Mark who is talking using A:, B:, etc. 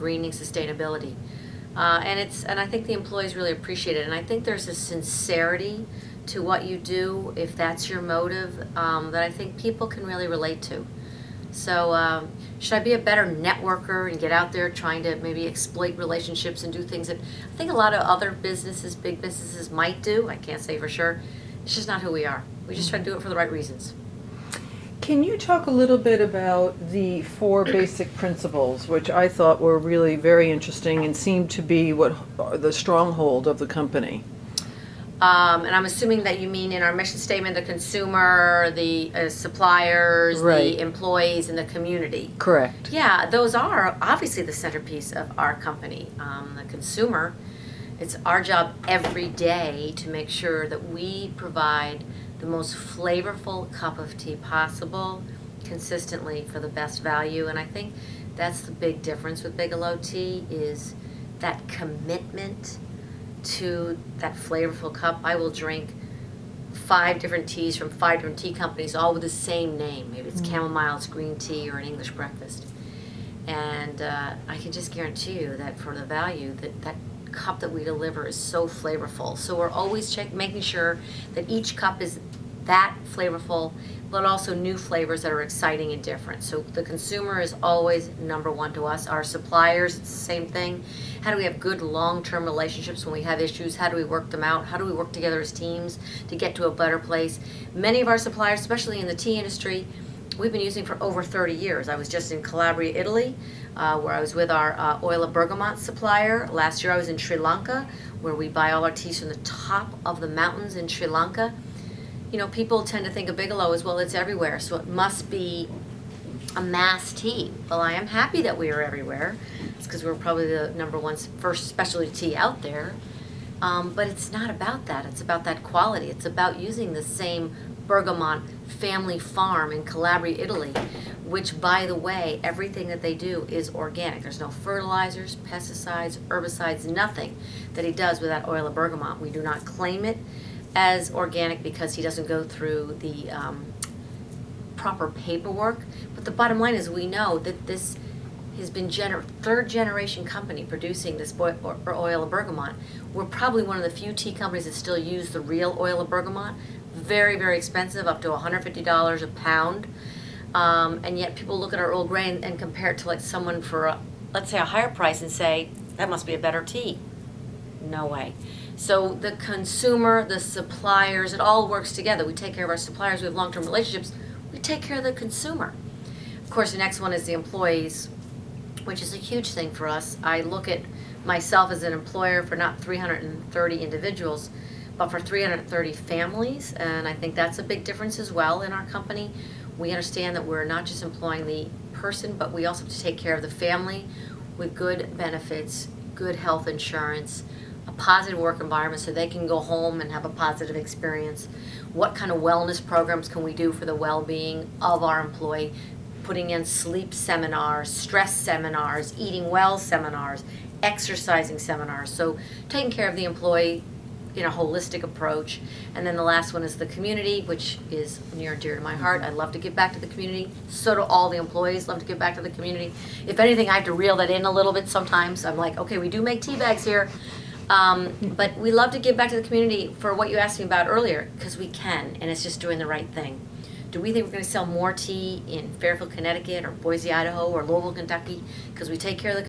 A: greening sustainability. And I think the employees really appreciate it. And I think there's a sincerity to what you do, if that's your motive, that I think people can really relate to. So should I be a better networker and get out there trying to maybe exploit relationships and do things that I think a lot of other businesses, big businesses, might do? I can't say for sure. It's just not who we are. We just try to do it for the right reasons.
B: Can you talk a little bit about the 4 basic principles, which I thought were really very interesting and seemed to be what the stronghold of the company?
A: And I'm assuming that you mean in our mission statement, the consumer, the suppliers,
B: Right.
A: the employees, and the community.
B: Correct.
A: Yeah, those are obviously the centerpiece of our company. The consumer, it's our job every day to make sure that we provide the most flavorful cup of tea possible consistently for the best value. And I think that's the big difference with Bigelow Tea, is that commitment to that flavorful cup. I will drink 5 different teas from 5 different tea companies, all with the same name. Maybe it's chamomile, it's green tea, or an English breakfast. And I can just guarantee you that for the value, that cup that we deliver is so flavorful. So we're always making sure that each cup is that flavorful, but also new flavors that are exciting and different. So the consumer is always number one to us. Our suppliers, it's the same thing. How do we have good long-term relationships when we have issues? How do we work them out? How do we work together as teams to get to a better place? Many of our suppliers, especially in the tea industry, we've been using for over 30 years. I was just in Calabria, Italy, where I was with our oil of bergamot supplier. Last year I was in Sri Lanka, where we buy all our teas from the top of the mountains in Sri Lanka. You know, people tend to think of Bigelow as, well, it's everywhere, so it must be a mass tea. Well, I am happy that we are everywhere. It's because we're probably the number one first specialty tea out there. But it's not about that. It's about that quality. It's about using the same bergamot family farm in Calabria, Italy, which, by the way, everything that they do is organic. There's no fertilizers, pesticides, herbicides, nothing that he does with that oil of bergamot. We do not claim it as organic because he doesn't go through the proper paperwork. But the bottom line is, we know that this has been 3rd generation company producing this oil of bergamot. We're probably one of the few tea companies that still use the real oil of bergamot. Very, very expensive, up to $150 a pound. And yet people look at our Earl Grey and compare it to like someone for, let's say, a higher price and say, that must be a better tea. No way. So the consumer, the suppliers, it all works together. We take care of our suppliers, we have long-term relationships, we take care of the consumer. Of course, the next one is the employees, which is a huge thing for us. I look at myself as an employer for not 330 individuals, but for 330 families, and I think that's a big difference as well in our company. We understand that we're not just employing the person, but we also have to take care of the family with good benefits, good health insurance, a positive work environment so they can go home and have a positive experience. What kind of wellness programs can we do for the well-being of our employee? Putting in sleep seminars, stress seminars, eating well seminars, exercising seminars. So taking care of the employee in a holistic approach. And then the last one is the community, which is near and dear to my heart. I love to give back to the community. So do all the employees love to give back to the community. If anything, I have to reel that in a little bit sometimes. I'm like, okay, we do make tea bags here. But we love to give back to the community for what you asked me about earlier, because we can, and it's just doing the right thing. Do we think we're going to sell more tea in Fairfield, Connecticut, or Boise, Idaho, or Louisville, Kentucky, because we take care of the